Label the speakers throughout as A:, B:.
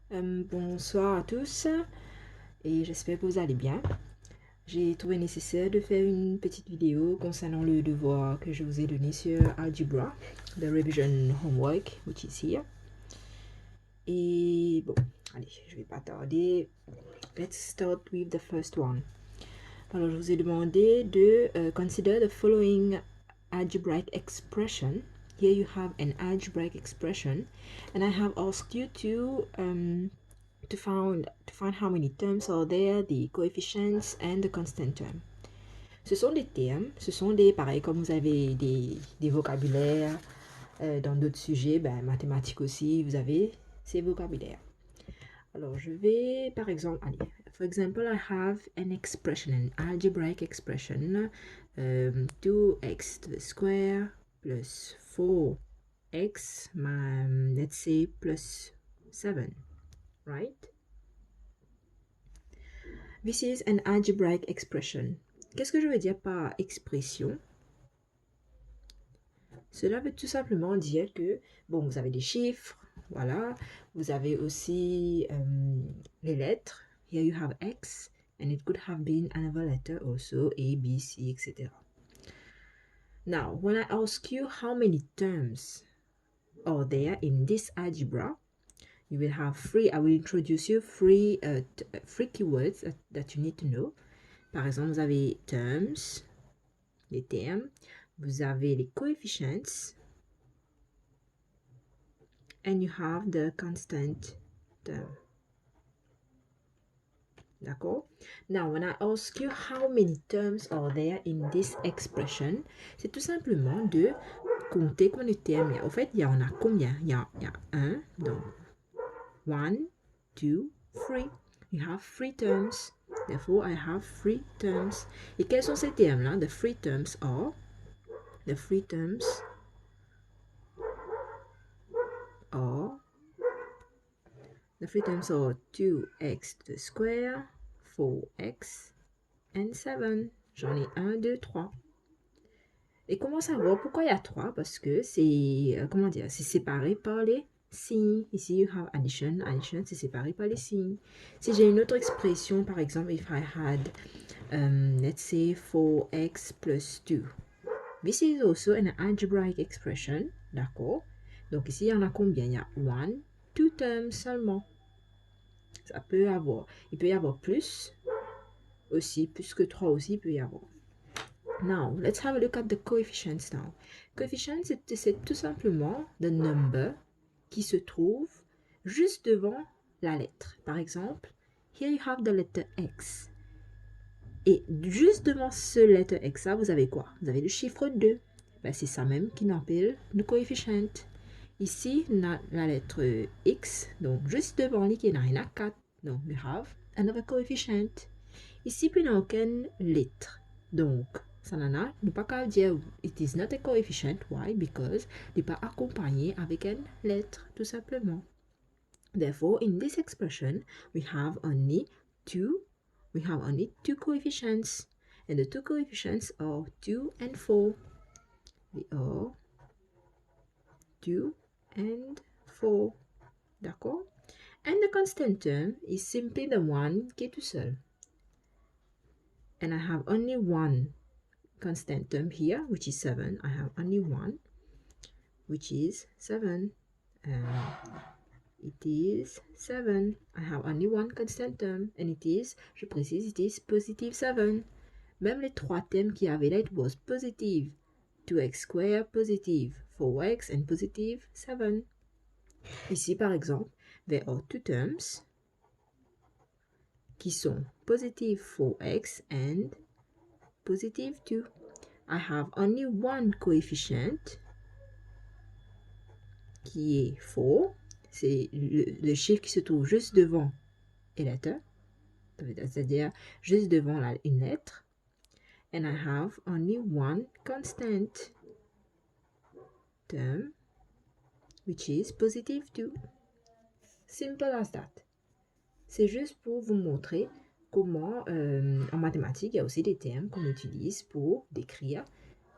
A: Bonsoir à tous et j'espère que vous allez bien. J'ai trouvé nécessaire de faire une petite vidéo concernant le devoir que je vous ai donné sur Algebra, the revision homework, which is here. Et bon, allez, je vais pas tarder. Let's start with the first one. Alors, je vous ai demandé de consider the following algebraic expression. Here you have an algebraic expression, and I have asked you to find how many terms are there, the coefficients and the constant term. Ce sont des termes, ce sont des, pareil comme vous avez des vocabulaires dans d'autres sujets, ben, mathématiques aussi, vous avez ces vocabulaires. Alors je vais par exemple, allez, for example, I have an expression, an algebraic expression, 2x to the square plus 4x, let's say plus 7, right? This is an algebraic expression. Qu'est-ce que je veux dire par expression? Cela veut tout simplement dire que, bon, vous avez des chiffres, voilà. Vous avez aussi les lettres. Here you have X, and it could have been another letter also, A, B, C, etc. Now, when I ask you how many terms are there in this algebra, you will have three. I will introduce you three keywords that you need to know. Par exemple, vous avez terms, les termes, vous avez les coefficients, and you have the constant term. D'accord? Now, when I ask you how many terms are there in this expression, c'est tout simplement de compter combien de termes il y a. Au fait, il y en a combien? Il y a un, donc 1, 2, 3. You have 3 terms. Therefore, I have 3 terms. Et quels sont ces termes-là? The 3 terms are, the 3 terms are, the 3 terms are 2x to the square, 4x, and 7. J'en ai 1, 2, 3. Et comment savoir pourquoi il y a 3? Parce que c'est, comment dire, c'est séparé par les signes. Ici, you have addition. Addition, c'est séparé par les signes. Si j'ai une autre expression, par exemple, if I had, let's say, 4x plus 2. This is also an algebraic expression, d'accord? Donc ici, il y en a combien? Il y a 1, 2 terms seulement. Ça peut avoir, il peut y avoir plus aussi, plus que 3 aussi, il peut y avoir. Now, let's have a look at the coefficients now. Coefficients, c'est tout simplement the number qui se trouve juste devant la lettre. Par exemple, here you have the letter X. Et juste devant ce letter X, là, vous avez quoi? Vous avez le chiffre 2. Ben, c'est ça même qu'on appelle le coefficient. Ici, on a la lettre X. Donc, juste devant lui, il y en a 4. Donc, we have another coefficient. Ici, puis, il n'y a aucune lettre. Donc, ça n'en a, nous pas qu'à dire it is not a coefficient. Why? Because il n'est pas accompagné avec une lettre, tout simplement. Therefore, in this expression, we have only two coefficients. And the two coefficients are 2 and 4. They are 2 and 4. D'accord? And the constant term is simply the one qui est tout seul. And I have only one constant term here, which is 7. I have only one, which is 7. It is 7. I have only one constant term, and it is, je précise, it is positive 7. Même les trois termes qu'il y avait là, it was positive 2x squared, positive 4x, and positive 7. Ici, par exemple, there are two terms qui sont positive 4x and positive 2. I have only one coefficient qui est 4. C'est le chiffre qui se trouve juste devant a letter, c'est-à-dire juste devant une lettre. And I have only one constant term, which is positive 2. Simple as that. C'est juste pour vous montrer comment, en mathématiques, il y a aussi des termes qu'on utilise pour décrire,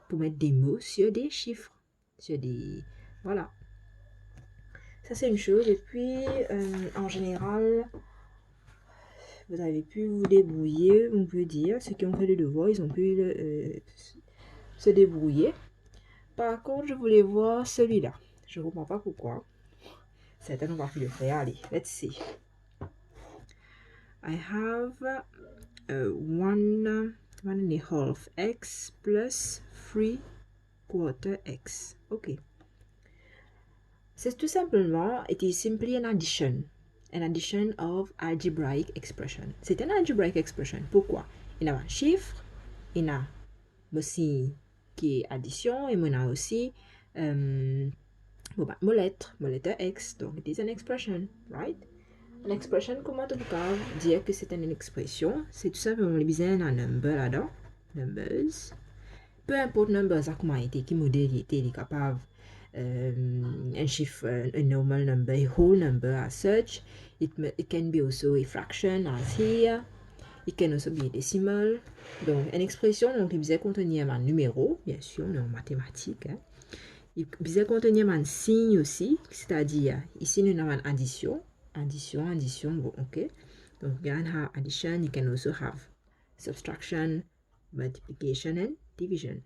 A: pour mettre des mots sur des chiffres, sur des... Voilà. Ça, c'est une chose. Et puis, en général, vous avez pu vous débrouiller, on peut dire. Ceux qui ont fait le devoir, ils ont pu se débrouiller. Par contre, je voulais voir celui-là. Je ne comprends pas pourquoi. Certains n'ont pas pu le faire. Allez, let's see. I have 1.5 x plus 3/4 x. Ok. C'est tout simplement, it is simply an addition of algebraic expression. C'est un algebraic expression. Pourquoi? Il y a un chiffre, il y a aussi qui est addition, et il y a aussi mon lettre x. Donc, it is an expression, right? Une expression, comment on peut dire que c'est une expression? C'est tout simplement le besoin d'un number là-dedans. Numbers. Peu importe number, ça comment été, qui modèle était capable. Un chiffre, a normal number, a whole number as such. It can be also a fraction as here. It can also be a decimal. Donc, une expression, donc, il besoin contenir un numéro, bien sûr, on est en mathématiques. Hein. Il besoin contenir un signe aussi, c'est-à-dire, ici, nous avons une addition. Addition, bon, ok. Donc, you can have addition, you can also have subtraction, multiplication and division.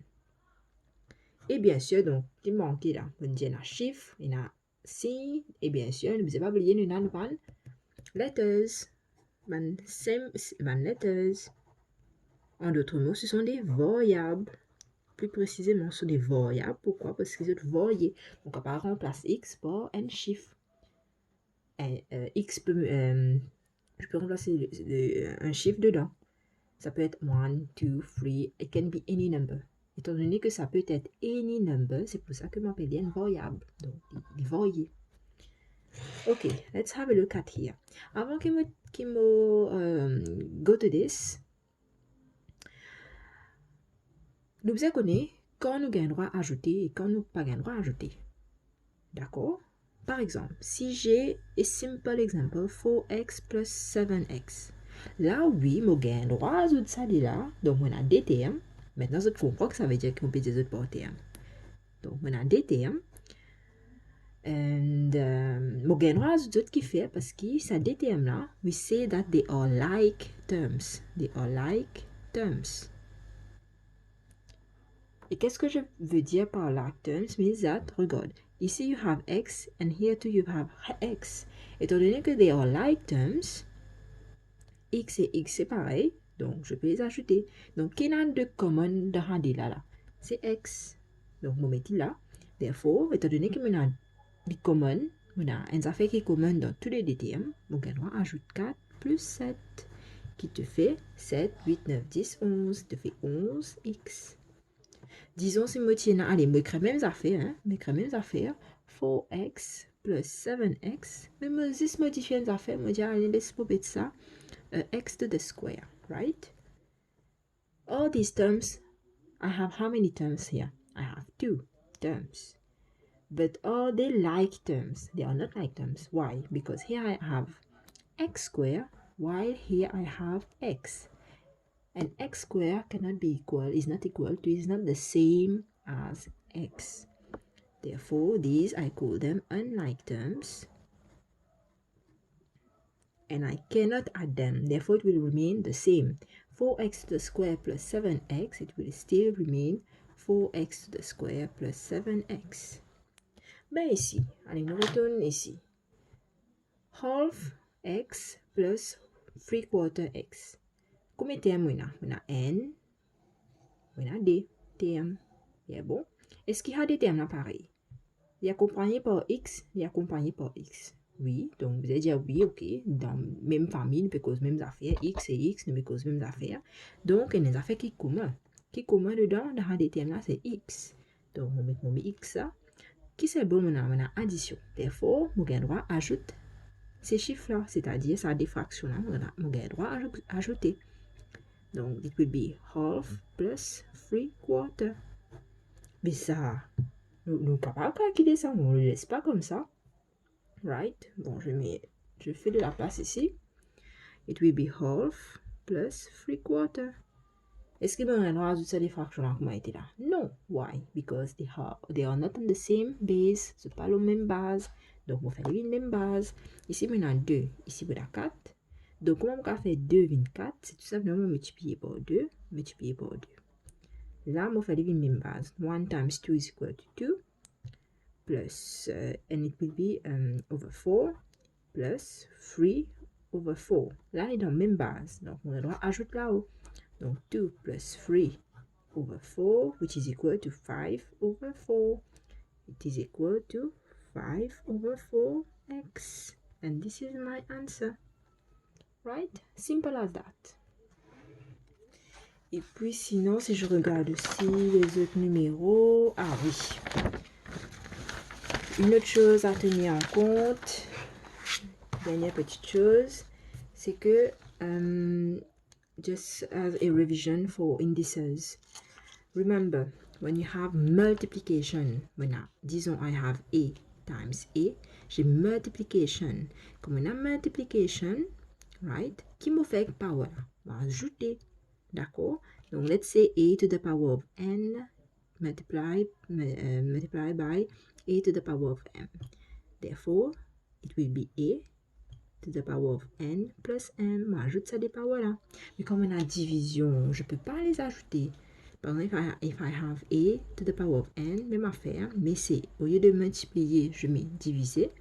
A: Et bien sûr, donc, il manque là, on dit un chiffre, il y a signe, et bien sûr, ne vous pas oublier, nous avons letters, letters. En d'autres mots, ce sont des variables. Plus précisément, ce sont des variables. Pourquoi? Parce que c'est varié. Donc, on va remplacer x par un chiffre. X peut, je peux remplacer un chiffre dedans. Ça peut être 1, 2, 3, it can be any number. Étant donné que ça peut être any number, c'est pour ça que m'appelle une variable. Donc, il varie. Ok, let's have a look at here. Avant que go to this, nous vous connaissons quand nous gagnons droit à ajouter et quand nous pas gagnons droit à ajouter. D'accord? Par exemple, si j'ai a simple example 4x plus 7x. Là, oui, je gagne droit à ajouter ça là. Donc, on a des termes. Maintenant, je comprends que ça veut dire qu'on peut dire par terme. Donc, on a des termes. Et je gagne droit à ajouter qui fait parce que ça des termes là, we say that they are like terms. They are like terms. Et qu'est-ce que je veux dire par like terms? Means that, regarde, ici you have x and here too you have x. Étant donné que they are like terms, x et x c'est pareil, donc je peux les ajouter. Donc, qui a de common dans les là? C'est x. Donc, je mets là. Therefore, étant donné que je des common, on a un affaire qui est commun dans tous les deux termes, on ajoute 4 plus 7, qui te fait 7, 8, 9, 10, 11, te fait 11x. Disons si je tiens, allez, je crée même affaire, 4x plus 7x, mais je modifie les affaires, je dis, allez, laisse-moi mettre ça, x to the square, right? All these terms, I have how many terms here? I have 2 terms. But are they like terms? They are not like terms. Why? Because here I have x squared, while here I have x. And x squared cannot be equal, is not equal to, is not the same as x. Therefore, these I call them unlike terms. And I cannot add them. Therefore, it will remain the same. 4x to the square plus 7x, it will still remain 4x to the square plus 7x. Ben ici, allez, nous retournons ici. Half x plus 3/4 x. Combien de termes on a? On a n, on a d termes. Yeah, bon. Est-ce qu'il y a des termes là pareil? Il est accompagné par x, il est accompagné par x. Oui, donc vous allez dire oui, ok, dans la même famille, nous peut causer les mêmes affaires, x et x, nous peut causer les mêmes affaires. Donc, il y a des affaires qui sont communes. Qui sont communes dedans, dans des termes là, c'est x. Donc, on met x là. Qui c'est bon, on a addition. Therefore, on a droit à ajouter ces chiffres-là, c'est-à-dire sa défraction là, on a droit à ajouter. Donc, it will be half plus 3/4. Mais ça, nous ne pouvons pas calculer ça, on ne le laisse pas comme ça. Right? Bon, je fais de la place ici. It will be half plus 3/4. Est-ce que on a droit à ajouter des fractions là, comment était là? Non. Why? Because they are not on the same base, c'est pas la même base. Donc, on fait les mêmes bases. Ici, on a 2. Ici, on a 4. Donc, comment on va faire 2, 24? C'est tout simplement multiplier par 2, multiplier par 2. Là, on fait les mêmes bases. 1 times 2 is equal to 2. Plus, and it will be over 4, plus 3 over 4. Là, on est dans la même base. Donc, on doit ajouter là-haut. Donc, 2 plus 3 over 4, which is equal to 5 over 4. It is equal to 5 over 4x. And this is my answer. Right? Simple as that. Et puis, sinon, si je regarde aussi les autres numéros... Ah oui. Une autre chose à tenir en compte, dernière petite chose, c'est que... just as a revision for indices. Remember, when you have multiplication, disons I have A times A, j'ai multiplication. Comme on a multiplication, right, qui me fait power? On va ajouter, d'accord? Donc, let's say A to the power of N multiply by A to the power of M. Therefore, it will be A to the power of N plus M. On ajoute ça des powers là. Mais comme on a division, je ne peux pas les ajouter. Par exemple, if I have A to the power of N, même affaire, mais c'est, au lieu de multiplier, je mets diviser.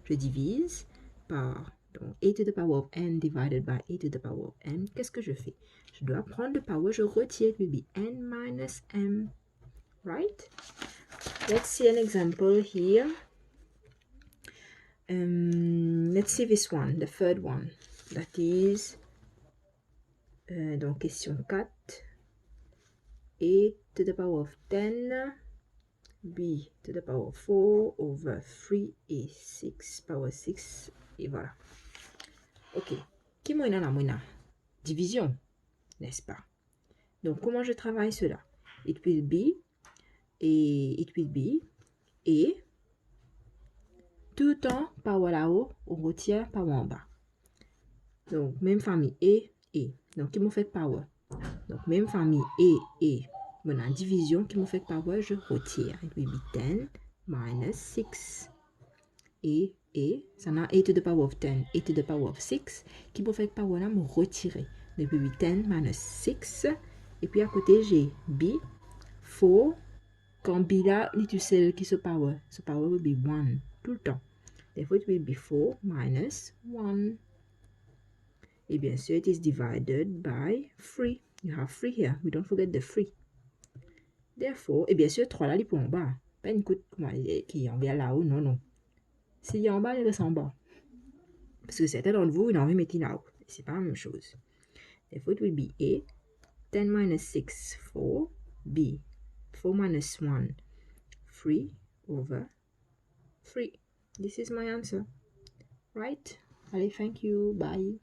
A: Je divise par donc, A to the power of N divided by A to the power of N. Qu'est-ce que je fais? Je dois prendre le power, je retire, it will be N minus M. Right? Let's see an example here. Let's see this one, the third one. That is, donc question 4. A to the power of 10, B to the power of 4 over 3 et 6 power 6. Et voilà. Ok. Qui m'a la division, n'est-ce pas? Donc, comment je travaille cela? It will be A tout le temps power là-haut, on retire power en bas. Donc, même famille A. Donc, qui m'a fait power? Donc, même famille A. Voilà, division qui m'a fait power, je retire. It will be 10 minus 6. Et, ça n'a A to the power of 10, A to the power of 6, qui m'a fait power là, me retirer. Donc, it will be 10 minus 6. Et puis, à côté, j'ai B, 4. Quand B là, il est celle qui se power. So, power will be 1, tout le temps. Therefore, it will be 4 minus 1. Et bien sûr, it is divided by 3. You have 3 here. We don't forget the 3. Therefore, et bien sûr, 3 là, il est pour en bas. Pas une coûte qui est en bas là-haut, non. S'il est en bas, il reste en bas. Parce que certains d'entre vous, ils ont envie de mettre là-haut. C'est pas la même chose. Therefore, it will be A. 10 minus 6, 4. B. 4 minus 1, 3 over 3. This is my answer. Right? Allez, thank you. Bye.